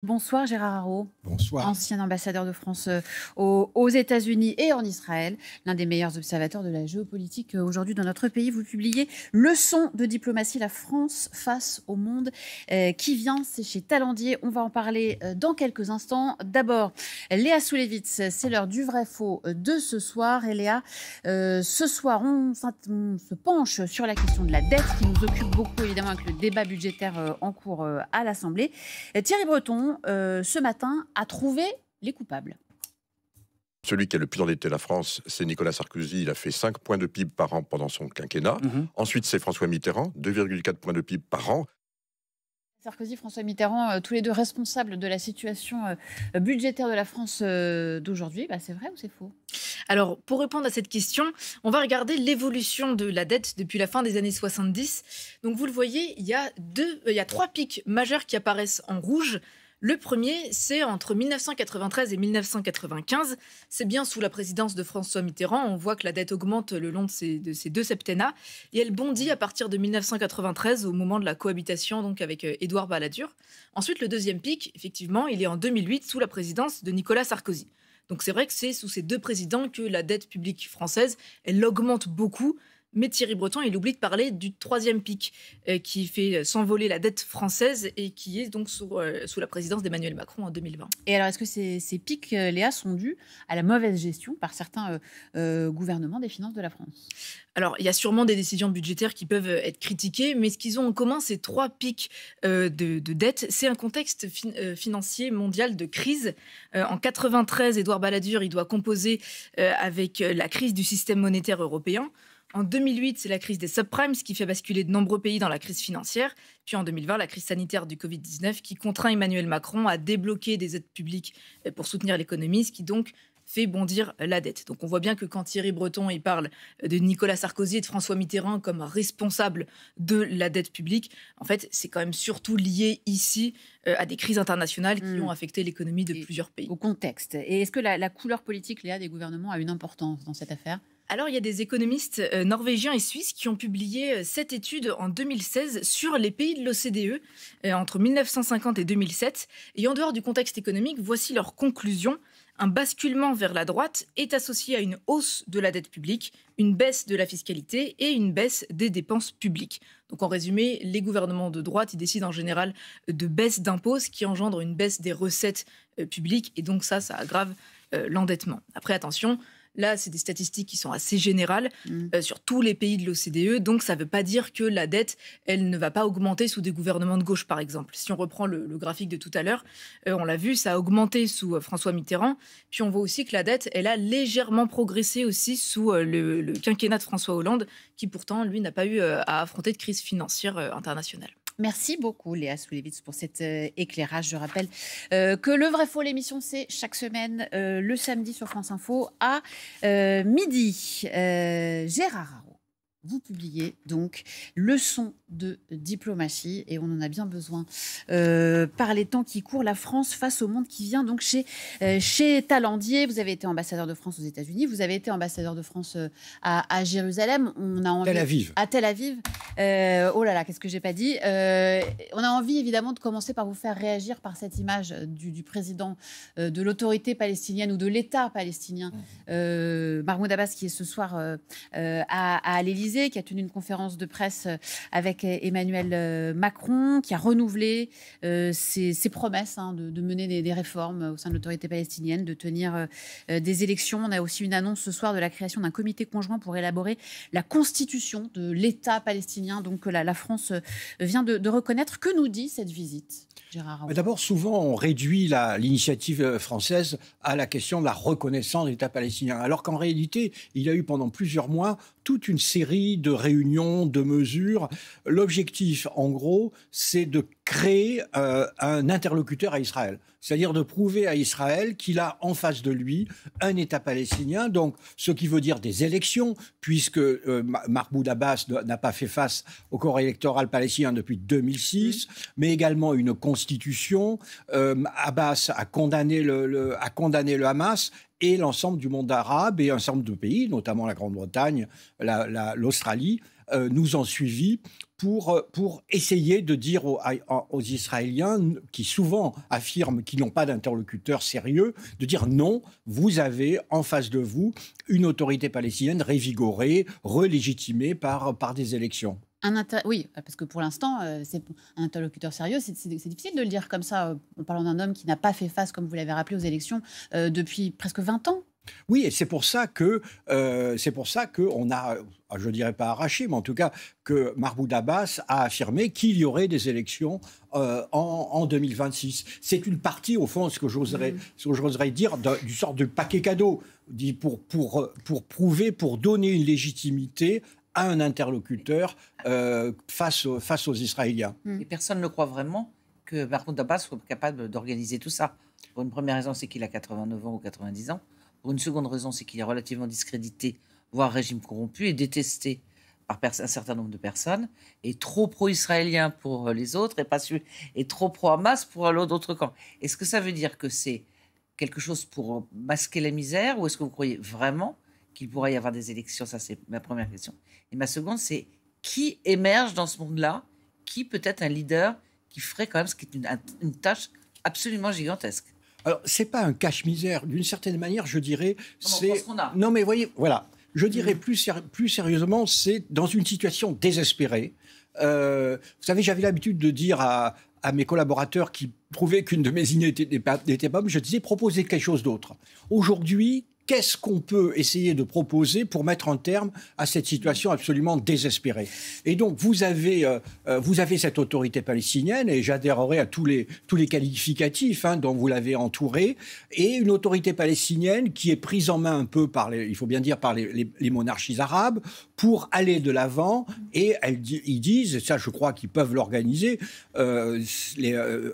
Bonsoir Gérard Haraud. Bonsoir. Ancien ambassadeur de France aux États-Unis et en Israël, l'un des meilleurs observateurs de la géopolitique aujourd'hui dans notre pays. Vous publiez Leçon de diplomatie, la France face au monde qui vient. C'est chez Talendier. On va en parler dans quelques instants. D'abord, Léa Soulevitz, c'est l'heure du vrai-faux de ce soir. Et Léa, ce soir, on se penche sur la question de la dette qui nous occupe beaucoup, évidemment, avec le débat budgétaire en cours à l'Assemblée. Thierry Breton, ce matin, a trouvé les coupables. Celui qui a le plus endetté la France, c'est Nicolas Sarkozy. Il a fait 5 points de PIB par an pendant son quinquennat. Ensuite, c'est François Mitterrand, 2,4 points de PIB par an. Sarkozy, François Mitterrand, tous les deux responsables de la situation budgétaire de la France d'aujourd'hui. C'est vrai ou c'est faux ? Alors, pour répondre à cette question, on va regarder l'évolution de la dette depuis la fin des années 70. Donc, vous le voyez, il y a 3 pics majeurs qui apparaissent en rouge. Le premier, c'est entre 1993 et 1995. C'est bien sous la présidence de François Mitterrand. On voit que la dette augmente le long de ces deux septennats. Et elle bondit à partir de 1993, au moment de la cohabitation donc avec Édouard Balladur. Ensuite, le deuxième pic, effectivement, il est en 2008, sous la présidence de Nicolas Sarkozy. Donc c'est vrai que c'est sous ces deux présidents que la dette publique française, elle augmente beaucoup. Mais Thierry Breton, il oublie de parler du troisième pic qui fait s'envoler la dette française et qui est donc sous la présidence d'Emmanuel Macron en 2020. Et alors, est-ce que ces pics, Léa, sont dus à la mauvaise gestion par certains gouvernements des finances de la France ? Alors, il y a sûrement des décisions budgétaires qui peuvent être critiquées, mais ce qu'ils ont en commun, ces 3 pics de dette, c'est un contexte financier mondial de crise. En 93, Édouard Balladur, il doit composer avec la crise du système monétaire européen. En 2008, c'est la crise des subprimes qui fait basculer de nombreux pays dans la crise financière. Puis en 2020, la crise sanitaire du Covid-19 qui contraint Emmanuel Macron à débloquer des aides publiques pour soutenir l'économie, ce qui donc fait bondir la dette. Donc on voit bien que quand Thierry Breton il parle de Nicolas Sarkozy et de François Mitterrand comme responsables de la dette publique, en fait, c'est quand même surtout lié ici à des crises internationales qui ont affecté l'économie de plusieurs pays. Au contexte. Et est-ce que la couleur politique, Léa, des gouvernements a une importance dans cette affaire ? Alors, il y a des économistes norvégiens et suisses qui ont publié cette étude en 2016 sur les pays de l'OCDE entre 1950 et 2007. Et en dehors du contexte économique, voici leurs conclusions. Un basculement vers la droite est associé à une hausse de la dette publique, une baisse de la fiscalité et une baisse des dépenses publiques. Donc en résumé, les gouvernements de droite, ils décident en général de baisse d'impôts, ce qui engendre une baisse des recettes publiques. Et donc ça aggrave l'endettement. Après, attention. Là, c'est des statistiques qui sont assez générales sur tous les pays de l'OCDE. Donc, ça ne veut pas dire que la dette, elle ne va pas augmenter sous des gouvernements de gauche, par exemple. Si on reprend le graphique de tout à l'heure, on l'a vu, ça a augmenté sous François Mitterrand. Puis, on voit aussi que la dette, elle a légèrement progressé aussi sous le quinquennat de François Hollande, qui pourtant, lui, n'a pas eu à affronter de crise financière internationale. Merci beaucoup Léa Soulevitz pour cet éclairage. Je rappelle que le vrai faux, l'émission, c'est chaque semaine le samedi sur France Info à midi. Gérard Haraud, vous publiez donc Leçon de diplomatie et on en a bien besoin par les temps qui courent. La France face au monde qui vient, donc chez Talendier. Vous avez été ambassadeur de France aux États-Unis, vous avez été ambassadeur de France à Jérusalem. On a envie, Tel Aviv. À Tel Aviv. Oh là là, qu'est-ce que j'ai pas dit. On a envie évidemment de commencer par vous faire réagir par cette image du président de l'autorité palestinienne ou de l'État palestinien, Mahmoud Abbas, qui est ce soir à l'Élysée, qui a tenu une conférence de presse avec Emmanuel Macron, qui a renouvelé ses promesses de mener des réformes au sein de l'autorité palestinienne, de tenir des élections. On a aussi une annonce ce soir de la création d'un comité conjoint pour élaborer la constitution de l'État palestinien, donc que la France vient de reconnaître. Que nous dit cette visite, Gérard Haraud ? D'abord, souvent, on réduit l'initiative française à la question de la reconnaissance de l'État palestinien, alors qu'en réalité, il y a eu pendant plusieurs mois toute une série de réunions, de mesures. L'objectif, en gros, c'est de créer un interlocuteur à Israël. C'est-à-dire de prouver à Israël qu'il a en face de lui un État palestinien, donc ce qui veut dire des élections, puisque Mahmoud Abbas n'a pas fait face au corps électoral palestinien depuis 2006, mais également une constitution. Abbas a condamné le Hamas et l'ensemble du monde arabe et un certain nombre de pays, notamment la Grande-Bretagne, l'Australie, nous ont suivis pour essayer de dire aux Israéliens, qui souvent affirment qu'ils n'ont pas d'interlocuteur sérieux, de dire non, vous avez en face de vous une autorité palestinienne révigorée, relégitimée par des élections. Oui, parce que pour l'instant, c'est un interlocuteur sérieux. C'est difficile de le dire comme ça, en parlant d'un homme qui n'a pas fait face, comme vous l'avez rappelé, aux élections depuis presque 20 ans. Oui, et c'est pour ça qu'on a, je dirais pas arraché, mais en tout cas que Mahmoud Abbas a affirmé qu'il y aurait des élections en 2026. C'est une partie, au fond, ce que j'oserais dire, du sort de paquet cadeau, pour prouver, pour donner une légitimité à un interlocuteur face aux Israéliens. Et personne ne croit vraiment que Mahmoud Abbas soit capable d'organiser tout ça. Pour une première raison, c'est qu'il a 89 ans ou 90 ans. Pour une seconde raison, c'est qu'il est relativement discrédité, voire régime corrompu, et détesté par un certain nombre de personnes, et trop pro-israélien pour les autres, et trop pro-Hamas pour l'autre camp. Est-ce que ça veut dire que c'est quelque chose pour masquer la misère, ou est-ce que vous croyez vraiment qu'il pourrait y avoir des élections? Ça, c'est ma première question. Et ma seconde, c'est qui émerge dans ce monde-là? Qui peut être un leader qui ferait quand même ce qui est une tâche absolument gigantesque? Alors, c'est pas un cache-misère. D'une certaine manière, je dirais, c'est... Non, non, mais voyez, voilà. Je dirais plus sérieusement, c'est dans une situation désespérée. Vous savez, j'avais l'habitude de dire à mes collaborateurs qui trouvaient qu'une de mes idées n'était pas bonne, je disais, proposez quelque chose d'autre. Aujourd'hui, qu'est-ce qu'on peut essayer de proposer pour mettre un terme à cette situation absolument désespérée? Et donc, vous avez cette autorité palestinienne, et j'adhérerai à tous les qualificatifs dont vous l'avez entourée, et une autorité palestinienne qui est prise en main un peu il faut bien dire, par les monarchies arabes, pour aller de l'avant, et ils disent, et ça je crois qu'ils peuvent l'organiser,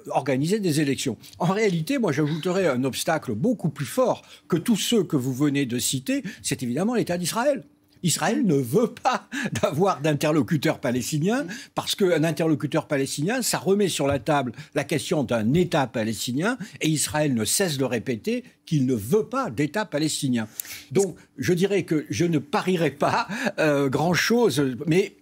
organiser des élections. En réalité, moi j'ajouterais un obstacle beaucoup plus fort que tous ceux que vous venez de citer, c'est évidemment l'État d'Israël. Israël ne veut pas d'avoir d'interlocuteur palestinien, parce qu'un interlocuteur palestinien, ça remet sur la table la question d'un État palestinien, et Israël ne cesse de répéter qu'il ne veut pas d'État palestinien. Donc, je dirais que je ne parierais pas grand-chose, mais...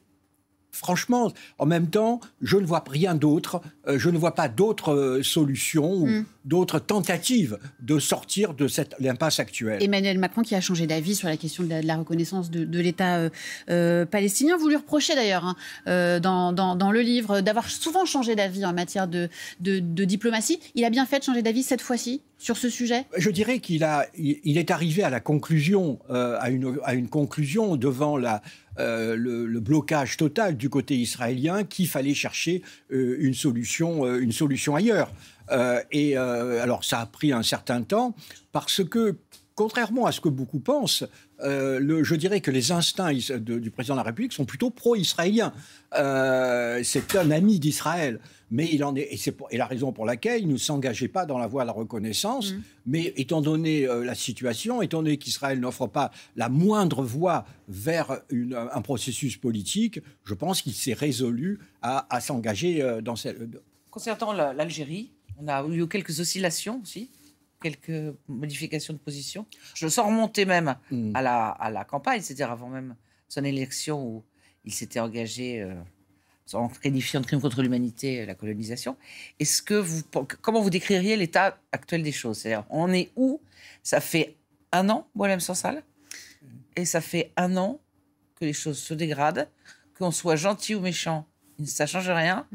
Franchement, en même temps, je ne vois rien d'autre. Je ne vois pas d'autres solutions ou d'autres tentatives de sortir de l'impasse actuelle. Emmanuel Macron qui a changé d'avis sur la question de la reconnaissance de l'État palestinien. Vous lui reprochez d'ailleurs dans le livre d'avoir souvent changé d'avis en matière de diplomatie. Il a bien fait de changer d'avis cette fois-ci sur ce sujet? Je dirais qu'il est arrivé à la conclusion, à une conclusion devant le blocage total du côté israélien, qu'il fallait chercher une solution ailleurs. Alors ça a pris un certain temps parce que, contrairement à ce que beaucoup pensent, je dirais que les instincts du président de la République sont plutôt pro-israéliens. C'est un ami d'Israël, mais il en est, et la raison pour laquelle il ne s'engageait pas dans la voie de la reconnaissance. Mais étant donné la situation, étant donné qu'Israël n'offre pas la moindre voie vers un processus politique, je pense qu'il s'est résolu à s'engager dans cette... Concernant l'Algérie, on a eu quelques oscillations aussi, quelques modifications de position. Je le sens remonter même à la campagne, c'est-à-dire avant même son élection où il s'était engagé en qualifiant de crime contre l'humanité la colonisation. Comment vous décririez l'état actuel des choses? C'est-à-dire, on est où? Ça fait 1 an, Boualem Sansal, et ça fait 1 an que les choses se dégradent, qu'on soit gentil ou méchant, ça ne change rien.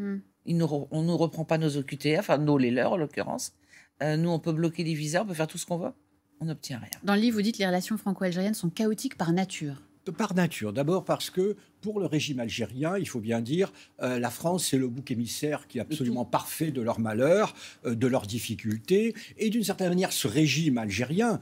On ne nous reprend pas nos OQTF, enfin les leurs en l'occurrence. Nous, on peut bloquer les visas, on peut faire tout ce qu'on veut. On n'obtient rien. Dans le livre, vous dites que les relations franco-algériennes sont chaotiques par nature. Par nature. D'abord parce que pour le régime algérien, il faut bien dire, la France, c'est le bouc émissaire qui est absolument parfait de leurs malheurs, de leurs difficultés. Et d'une certaine manière, ce régime algérien,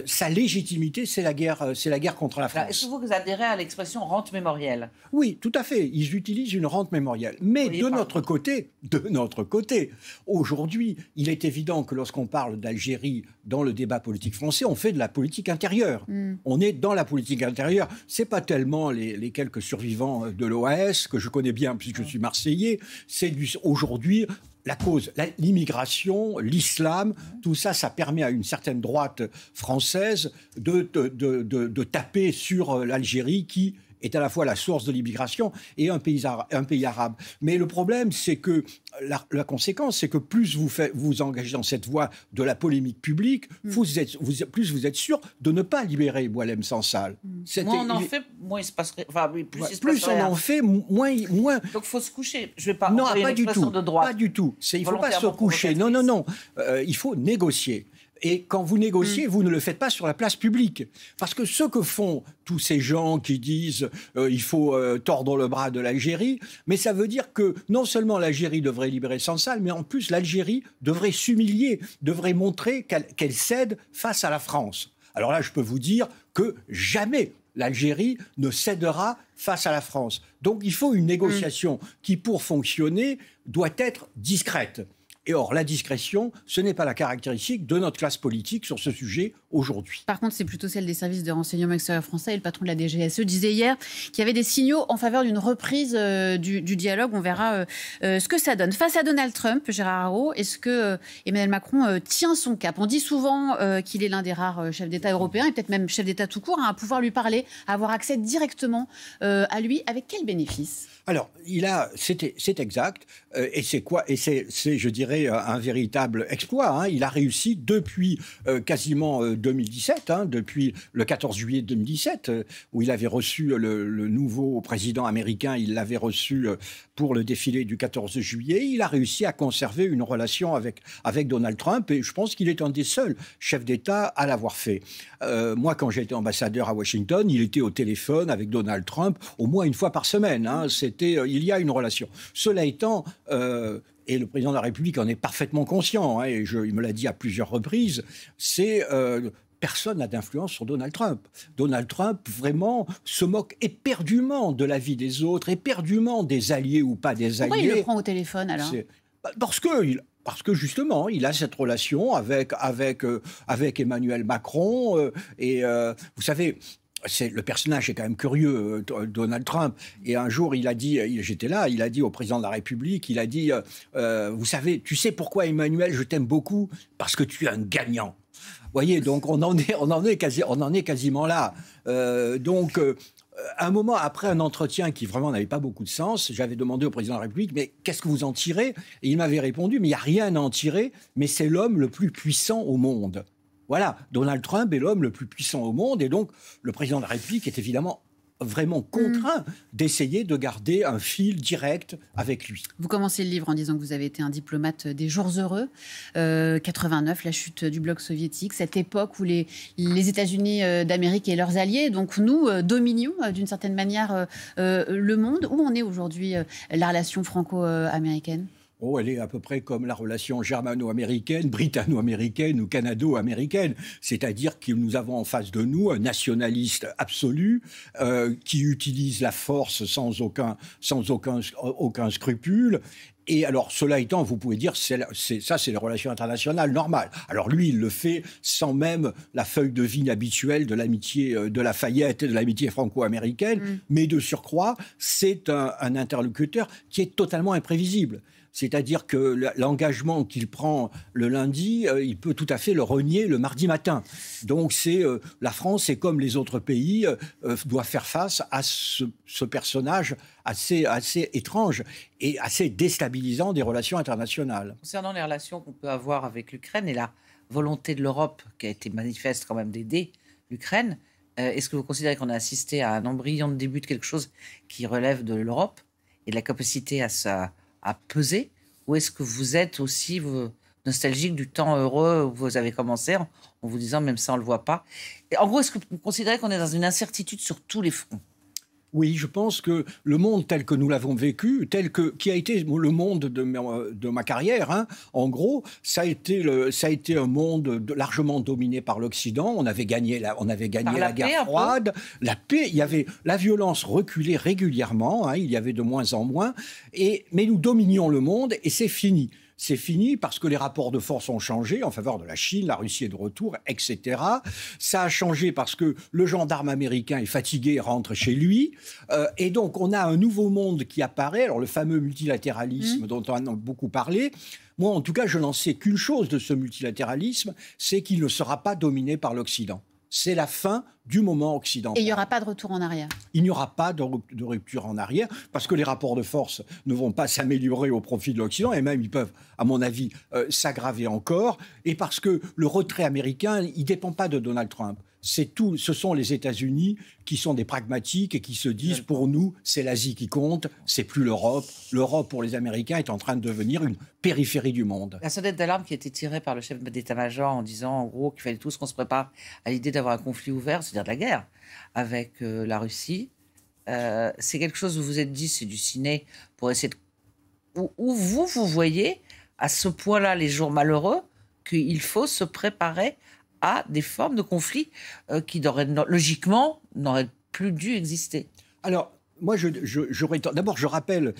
sa légitimité, c'est la guerre contre la France. Est-ce que vous adhérez à l'expression rente mémorielle? Oui, tout à fait. Ils utilisent une rente mémorielle. Mais de notre côté, aujourd'hui, il est évident que lorsqu'on parle d'Algérie dans le débat politique français, on fait de la politique intérieure. On est dans la politique intérieure. C'est pas tellement les quelques survivants de l'OAS, que je connais bien puisque je suis Marseillais, c'est aujourd'hui la cause, l'immigration, l'islam, tout ça, ça permet à une certaine droite française de taper sur l'Algérie qui est à la fois la source de l'immigration et un pays arabe. Mais le problème, c'est que la conséquence, c'est que plus vous engagez dans cette voie de la polémique publique, plus vous êtes sûr de ne pas libérer Boualem Sansal. Moins on en fait, moins il se passerait. Enfin, plus on en fait, moins. Donc il faut se coucher. Je vais pas. Non, pas du tout. De droite. Pas du tout. Il ne faut pas se coucher. Non. Il faut négocier. Et quand vous négociez, vous ne le faites pas sur la place publique. Parce que ce que font tous ces gens qui disent il faut tordre le bras de l'Algérie, mais ça veut dire que non seulement l'Algérie devrait libérer Sansal, mais en plus l'Algérie devrait s'humilier, devrait montrer qu'elle cède face à la France. Alors là, je peux vous dire que jamais l'Algérie ne cédera face à la France. Donc il faut une négociation qui, pour fonctionner, doit être discrète. Et or, la discrétion, ce n'est pas la caractéristique de notre classe politique sur ce sujet aujourd'hui. Par contre, c'est plutôt celle des services de renseignement extérieur français. Et le patron de la DGSE disait hier qu'il y avait des signaux en faveur d'une reprise du dialogue. On verra ce que ça donne. Face à Donald Trump, Gérard Haraud, est-ce que Emmanuel Macron tient son cap? On dit souvent qu'il est l'un des rares chefs d'État européens, et peut-être même chef d'État tout court, à pouvoir lui parler, à avoir accès directement à lui. Avec quel bénéfice? Alors, c'est exact. Et c'est quoi? Et c'est, je dirais, un véritable exploit. Il a réussi depuis quasiment 2017, depuis le 14 juillet 2017, où il avait reçu le nouveau président américain. Il l'avait reçu pour le défilé du 14 juillet. Il a réussi à conserver une relation avec Donald Trump. Et je pense qu'il est un des seuls chefs d'État à l'avoir fait. Moi, quand j'étais ambassadeur à Washington, il était au téléphone avec Donald Trump au moins une fois par semaine. Il y a une relation. Cela étant, et le président de la République en est parfaitement conscient, et il me l'a dit à plusieurs reprises, personne n'a d'influence sur Donald Trump. Donald Trump, vraiment, se moque éperdument de la vie des autres, éperdument des alliés ou pas des alliés. Pourquoi il le prend au téléphone, alors? Parce que justement, il a cette relation avec Emmanuel Macron. Vous savez, le personnage est quand même curieux, Donald Trump. Et un jour, il a dit, j'étais là, il a dit au président de la République, il a dit, vous savez, tu sais pourquoi, Emmanuel, je t'aime beaucoup? Parce que tu es un gagnant. Vous voyez, donc on en est quasiment là. Un moment après un entretien qui vraiment n'avait pas beaucoup de sens, j'avais demandé au président de la République, mais qu'est-ce que vous en tirez? Et il m'avait répondu, mais il n'y a rien à en tirer, mais c'est l'homme le plus puissant au monde. Voilà, Donald Trump est l'homme le plus puissant au monde, et donc le président de la République est évidemment vraiment contraint d'essayer de garder un fil direct avec lui. Vous commencez le livre en disant que vous avez été un diplomate des jours heureux. 89, la chute du bloc soviétique, cette époque où les États-Unis d'Amérique et leurs alliés, donc nous, dominions d'une certaine manière le monde. Où en est aujourd'hui la relation franco-américaine ? Elle est à peu près comme la relation germano-américaine, britanno-américaine ou canado-américaine. C'est-à-dire que nous avons en face de nous un nationaliste absolu qui utilise la force sans aucun scrupule. Et alors, cela étant, vous pouvez dire, c'est les relations internationales normales. Alors lui, il le fait sans même la feuille de vigne habituelle de l'amitié de Lafayette et de l'amitié franco-américaine. Mais de surcroît, c'est un interlocuteur qui est totalement imprévisible. C'est-à-dire que l'engagement qu'il prend le lundi, il peut tout à fait le renier le mardi matin. Donc la France, et comme les autres pays, doit faire face à ce personnage assez étrange et assez déstabilisant des relations internationales. Concernant les relations qu'on peut avoir avec l'Ukraine et la volonté de l'Europe, qui a été manifeste quand même d'aider l'Ukraine, est-ce que vous considérez qu'on a assisté à un embryon de début de quelque chose qui relève de l'Europe et de la capacité à peser, ou est-ce que vous êtes aussi nostalgique du temps heureux où vous avez commencé en vous disant même ça on le voit pas? Et en gros, est-ce que vous considérez qu'on est dans une incertitude sur tous les fronts? Oui, je pense que le monde tel que nous l'avons vécu, qui a été le monde de ma carrière, en gros, ça a été un monde largement dominé par l'Occident. On avait gagné la guerre froide, la paix. La violence reculait régulièrement. Il y avait de moins en moins. Mais nous dominions le monde et c'est fini. C'est fini parce que les rapports de force ont changé en faveur de la Chine, la Russie est de retour, etc. Ça a changé parce que le gendarme américain est fatigué et rentre chez lui. Et donc, on a un nouveau monde qui apparaît. Alors, le fameux multilatéralisme dont on a beaucoup parlé. Moi, en tout cas, je n'en sais qu'une chose de ce multilatéralisme, c'est qu'il ne sera pas dominé par l'Occident. C'est la fin du moment occidental. Et il n'y aura pas de retour en arrière. Il n'y aura pas de rupture en arrière, parce que les rapports de force ne vont pas s'améliorer au profit de l'Occident, et même ils peuvent, à mon avis, s'aggraver encore, et parce que le retrait américain, il ne dépend pas de Donald Trump. Ce sont les États-Unis qui sont des pragmatiques et qui se disent, pour nous, c'est l'Asie qui compte, c'est plus l'Europe. L'Europe, pour les Américains, est en train de devenir une périphérie du monde. La sonnette d'alarme qui a été tirée par le chef d'état-major en disant, en gros, qu'il fallait tous qu'on se prépare à l'idée d'avoir un conflit ouvert, c'est-à-dire de la guerre, avec la Russie. C'est quelque chose où vous vous êtes dit, c'est du ciné, pour essayer de... Où vous voyez, à ce point-là, les jours malheureux, qu'il faut se préparer à des formes de conflits qui, logiquement, n'auraient plus dû exister. Alors, moi, d'abord, je rappelle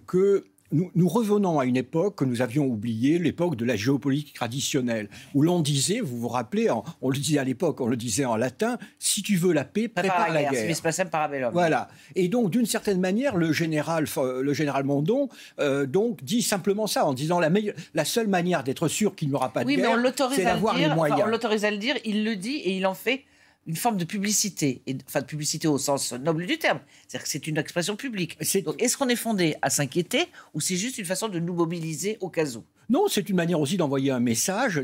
que nous revenons à une époque que nous avions oubliée, l'époque de la géopolitique traditionnelle, où l'on disait, vous vous rappelez, on le disait à l'époque, on le disait en latin, si tu veux la paix, prépare la guerre. Civis pacem parabellum. Voilà. Et donc, d'une certaine manière, le général Mondon donc dit simplement ça, en disant la seule manière d'être sûr qu'il n'y aura pas de guerre, c'est d'avoir les moyens. On l'autorise à le dire, il le dit et il en fait une forme de publicité, enfin de publicité au sens noble du terme, c'est-à-dire que c'est une expression publique. Donc, est-ce qu'on est fondé à s'inquiéter ou c'est juste une façon de nous mobiliser au cas où ? Non, c'est une manière aussi d'envoyer un message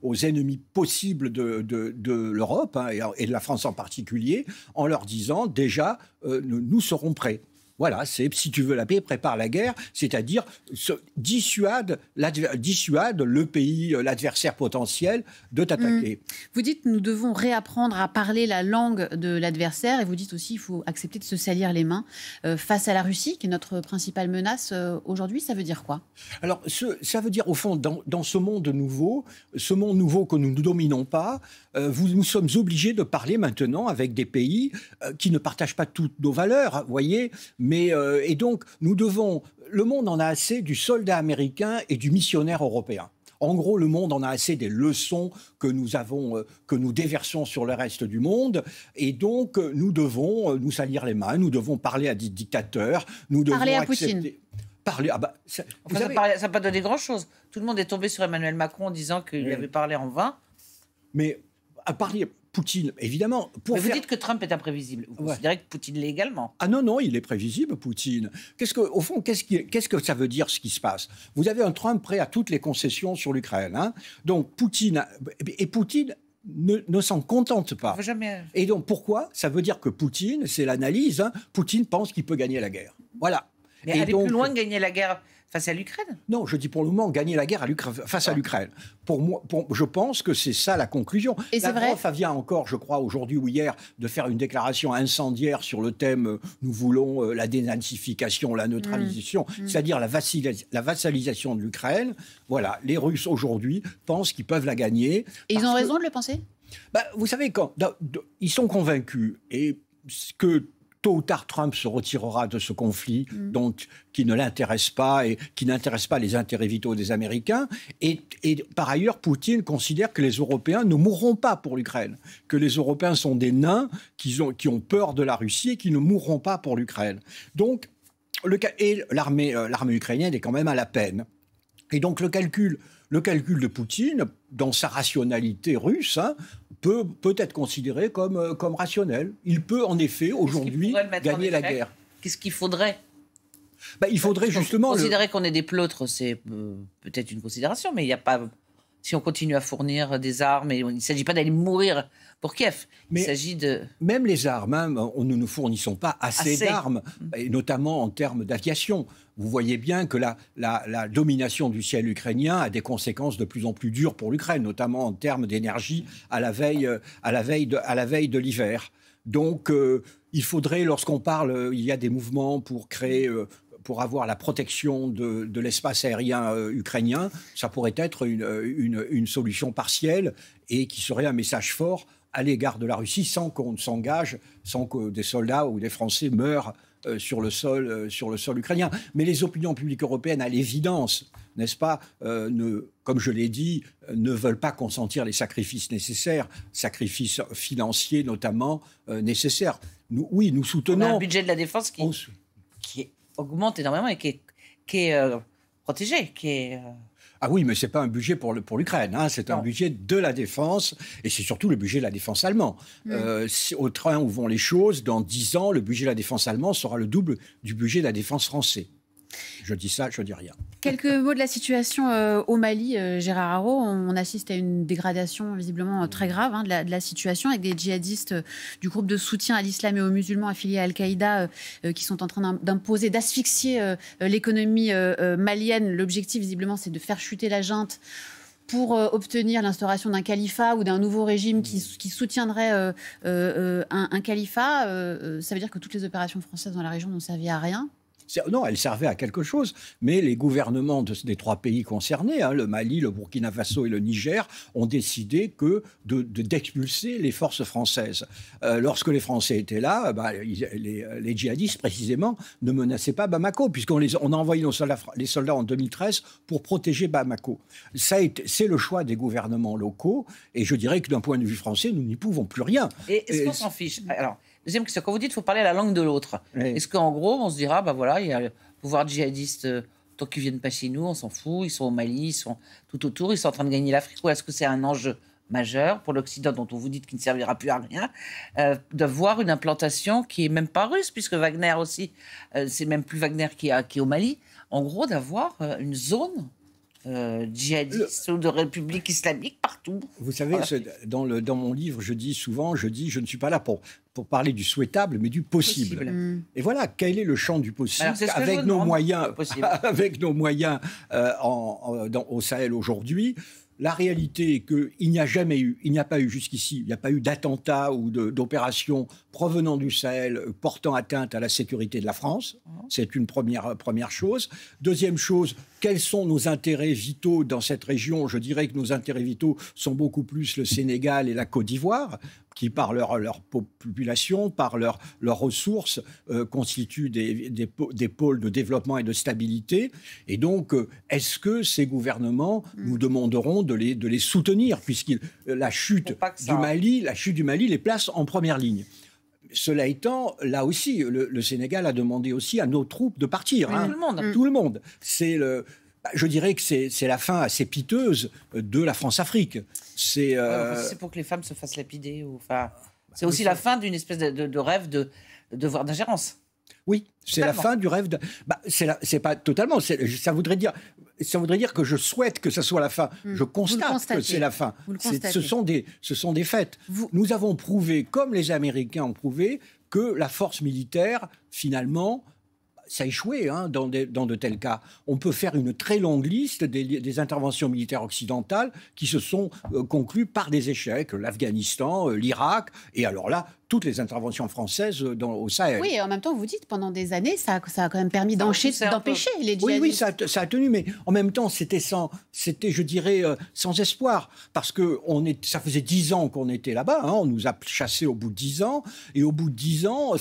aux ennemis possibles de l'Europe, hein, et de la France en particulier, en leur disant déjà, nous serons prêts. Voilà, c'est si tu veux la paix, prépare la guerre, c'est-à-dire dissuade le pays, l'adversaire potentiel de t'attaquer. Vous dites nous devons réapprendre à parler la langue de l'adversaire et vous dites aussi il faut accepter de se salir les mains face à la Russie qui est notre principale menace aujourd'hui. Ça veut dire quoi ? Alors ça veut dire au fond dans ce monde nouveau que nous ne dominons pas, nous sommes obligés de parler maintenant avec des pays qui ne partagent pas toutes nos valeurs, vous voyez. Et donc, le monde en a assez du soldat américain et du missionnaire européen. En gros, le monde en a assez des leçons que nous déversons sur le reste du monde. Et donc, nous devons nous salir les mains, nous devons parler à des dictateurs, nous devons parler à Poutine. Ça n'a pas donné grand-chose. Tout le monde est tombé sur Emmanuel Macron en disant qu'il avait parlé en vain. Mais à parler... Poutine, évidemment. Mais vous dites que Trump est imprévisible. Vous considérez que Poutine l'est également ? Ah non, il est prévisible, Poutine. Au fond, qu'est-ce que ça veut dire, ce qui se passe ? Vous avez un Trump prêt à toutes les concessions sur l'Ukraine. Hein. Donc, Poutine ne s'en contente pas. Jamais... Et donc, pourquoi ? Ça veut dire que Poutine, c'est l'analyse, hein, Poutine pense qu'il peut gagner la guerre. Voilà. Mais aller plus loin que gagner la guerre face à l'Ukraine ? Non, je dis pour le moment gagner la guerre face à l'Ukraine. Pour moi, je pense que c'est ça la conclusion. Et c'est vrai. Lavrov vient encore, je crois, aujourd'hui ou hier, de faire une déclaration incendiaire sur le thème nous voulons la dénazification, la neutralisation, c'est-à-dire la vassalisation de l'Ukraine. Voilà, les Russes aujourd'hui pensent qu'ils peuvent la gagner. Et ils ont raison de le penser ? Vous savez, ils sont convaincus et que tôt ou tard, Trump se retirera de ce conflit qui ne l'intéresse pas et qui n'intéresse pas les intérêts vitaux des Américains. Et par ailleurs, Poutine considère que les Européens ne mourront pas pour l'Ukraine, que les Européens sont des nains qui ont peur de la Russie et qui ne mourront pas pour l'Ukraine. Donc, l'armée ukrainienne est quand même à la peine. Et donc, le calcul de Poutine, dans sa rationalité russe, hein, peut être considéré comme rationnel. Il peut en effet aujourd'hui gagner la guerre. Qu'est-ce qu'il faudrait ? Il faudrait justement... Considérer qu'on est des pleutres, c'est peut-être une considération, mais il n'y a pas... Si on continue à fournir des armes, et il ne s'agit pas d'aller mourir pour Kiev, il s'agit de... Même les armes, hein, nous ne fournissons pas assez d'armes, et notamment en termes d'aviation. Vous voyez bien que la domination du ciel ukrainien a des conséquences de plus en plus dures pour l'Ukraine, notamment en termes d'énergie à la veille de l'hiver. Donc, il faudrait, lorsqu'on parle, il y a des mouvements pour créer... pour avoir la protection de l'espace aérien ukrainien, ça pourrait être une solution partielle et qui serait un message fort à l'égard de la Russie sans qu'on s'engage, sans que des soldats ou des Français meurent sur le sol ukrainien. Mais les opinions publiques européennes, à l'évidence, n'est-ce pas, comme je l'ai dit, ne veulent pas consentir les sacrifices nécessaires, sacrifices financiers notamment nécessaires. Nous soutenons... On a un budget de la défense qui augmente énormément et qui est protégé, qui est... Ah oui, mais ce n'est pas un budget pour l'Ukraine, hein, c'est un budget de la défense, et c'est surtout le budget de la défense allemand. Au train où vont les choses, dans 10 ans, le budget de la défense allemand sera le double du budget de la défense français. Je dis ça, je dis rien. Quelques mots de la situation au Mali, Gérard Haro. On assiste à une dégradation visiblement très grave de la situation, avec des djihadistes du groupe de soutien à l'islam et aux musulmans affiliés à Al-Qaïda qui sont en train d'imposer, d'asphyxier l'économie malienne. L'objectif visiblement, c'est de faire chuter la junte pour obtenir l'instauration d'un califat ou d'un nouveau régime qui soutiendrait un califat. Ça veut dire que toutes les opérations françaises dans la région n'ont servi à rien. Non, elle servait à quelque chose, mais les gouvernements des 3 pays concernés, le Mali, le Burkina Faso et le Niger, ont décidé d'expulser les forces françaises. Lorsque les Français étaient là, les djihadistes, précisément, ne menaçaient pas Bamako, puisqu'on a envoyé les soldats en 2013 pour protéger Bamako. C'est le choix des gouvernements locaux, et je dirais que d'un point de vue français, nous n'y pouvons plus rien. Et est-ce qu'on s'en fiche? Alors, deuxième question, quand vous dites qu'il faut parler la langue de l'autre, est-ce qu'en gros, on se dira, il y a le pouvoir djihadiste, tant qu'ils ne viennent pas chez nous, on s'en fout, ils sont au Mali, ils sont tout autour, ils sont en train de gagner l'Afrique, ou est-ce que c'est un enjeu majeur pour l'Occident, dont on vous dit qu'il ne servira plus à rien, de voir une implantation qui n'est même pas russe, puisque Wagner aussi, c'est même plus Wagner qui est au Mali, en gros, d'avoir une zone djihadiste ou de république islamique partout. Vous savez, dans mon livre, je dis souvent, je ne suis pas là pour parler du souhaitable, mais du possible. Et voilà, quel est le champ du possible avec nos moyens, au Sahel aujourd'hui. La réalité est qu'il n'y a pas eu jusqu'ici, il n'y a pas eu d'attentats ou d'opérations provenant du Sahel portant atteinte à la sécurité de la France. C'est une première chose. Deuxième chose, quels sont nos intérêts vitaux dans cette région? Je dirais que nos intérêts vitaux sont beaucoup plus le Sénégal et la Côte d'Ivoire, qui, par leur population, par leurs ressources, constituent des pôles de développement et de stabilité. Et donc, est-ce que ces gouvernements nous demanderont de les soutenir, puisque la chute du Mali les place en première ligne? Cela étant, là aussi, le Sénégal a demandé aussi à nos troupes de partir. Tout le monde. Je dirais que c'est la fin assez piteuse de la France-Afrique. C'est pour que les femmes se fassent lapider. C'est aussi la fin d'une espèce de rêve de devoir d'ingérence. Oui, c'est la fin du rêve. C'est pas totalement. Ça voudrait dire que je souhaite que ce soit la fin. Je constate que c'est la fin. Ce sont des faits. Nous avons prouvé, comme les Américains ont prouvé, que la force militaire, finalement, ça a échoué dans de tels cas. On peut faire une très longue liste des interventions militaires occidentales qui se sont conclues par des échecs. L'Afghanistan, l'Irak, et alors là, toutes les interventions françaises au Sahel. Oui, et en même temps, vous dites, pendant des années, ça a quand même permis d'empêcher les djihadistes. Oui, ça a tenu, mais en même temps, c'était, je dirais, sans espoir, parce que ça faisait 10 ans qu'on était là-bas, on nous a chassés au bout de 10 ans, et au bout de 10 ans,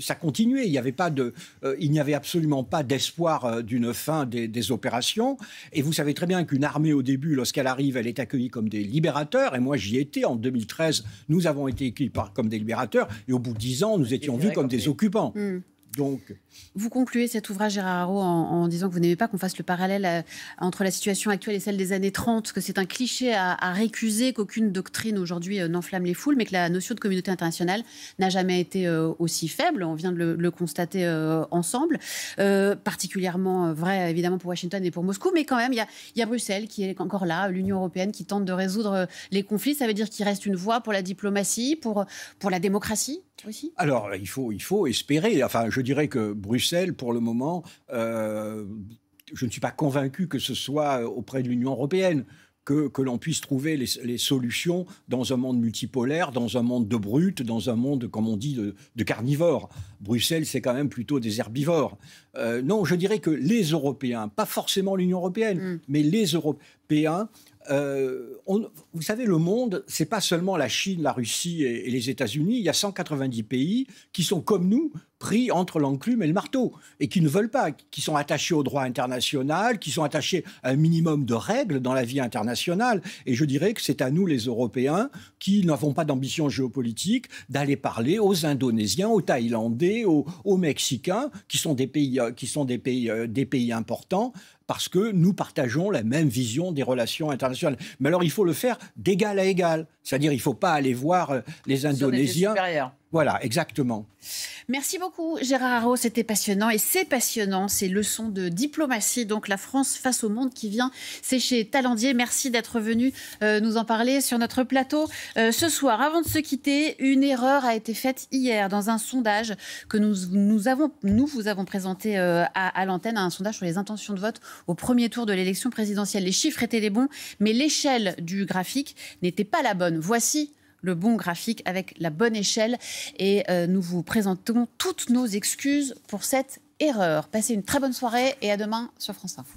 ça continuait, il n'y avait absolument pas d'espoir d'une fin des opérations, et vous savez très bien qu'une armée, au début, lorsqu'elle arrive, elle est accueillie comme des libérateurs, et moi j'y étais, en 2013, nous avons été accueillis comme des libérateurs, et au bout de 10 ans, nous étions vus comme des occupants. Donc, vous concluez cet ouvrage, Gérard Haro, en disant que vous n'aimez pas qu'on fasse le parallèle entre la situation actuelle et celle des années 30, que c'est un cliché à récuser, qu'aucune doctrine aujourd'hui n'enflamme les foules, mais que la notion de communauté internationale n'a jamais été aussi faible. On vient de le constater ensemble. Particulièrement vrai, évidemment, pour Washington et pour Moscou, mais quand même, il y a Bruxelles qui est encore là, l'Union européenne qui tente de résoudre les conflits. Ça veut dire qu'il reste une voie pour la diplomatie, pour la démocratie aussi? Alors, il faut espérer. Enfin, je dirais que Bruxelles, pour le moment, je ne suis pas convaincu que ce soit auprès de l'Union européenne que l'on puisse trouver les solutions dans un monde multipolaire, dans un monde de brutes, dans un monde, comme on dit, de carnivores. Bruxelles, c'est quand même plutôt des herbivores. Non, je dirais que les Européens, pas forcément l'Union européenne, mais les Européens, vous savez, le monde, c'est pas seulement la Chine, la Russie et les États-Unis. Il y a 190 pays qui sont comme nous, pris entre l'enclume et le marteau, et qui ne veulent pas, qui sont attachés au droit international, qui sont attachés à un minimum de règles dans la vie internationale. Et je dirais que c'est à nous, les Européens, qui n'avons pas d'ambition géopolitique, d'aller parler aux Indonésiens, aux Thaïlandais, aux Mexicains, qui sont des pays importants, parce que nous partageons la même vision des relations internationales. Mais alors, il faut le faire d'égal à égal. C'est-à-dire, il ne faut pas aller voir les Indonésiens. Voilà, exactement. Merci beaucoup, Gérard Haraud. C'était passionnant. Et c'est passionnant, ces leçons de diplomatie. Donc, la France face au monde qui vient. C'est chez Talendier. Merci d'être venu nous en parler sur notre plateau. Ce soir, avant de se quitter, une erreur a été faite hier dans un sondage que nous vous avons présenté à l'antenne, un sondage sur les intentions de vote au premier tour de l'élection présidentielle. Les chiffres étaient les bons, mais l'échelle du graphique n'était pas la bonne. Voici le bon graphique avec la bonne échelle et nous vous présentons toutes nos excuses pour cette erreur. Passez une très bonne soirée et à demain sur France Info.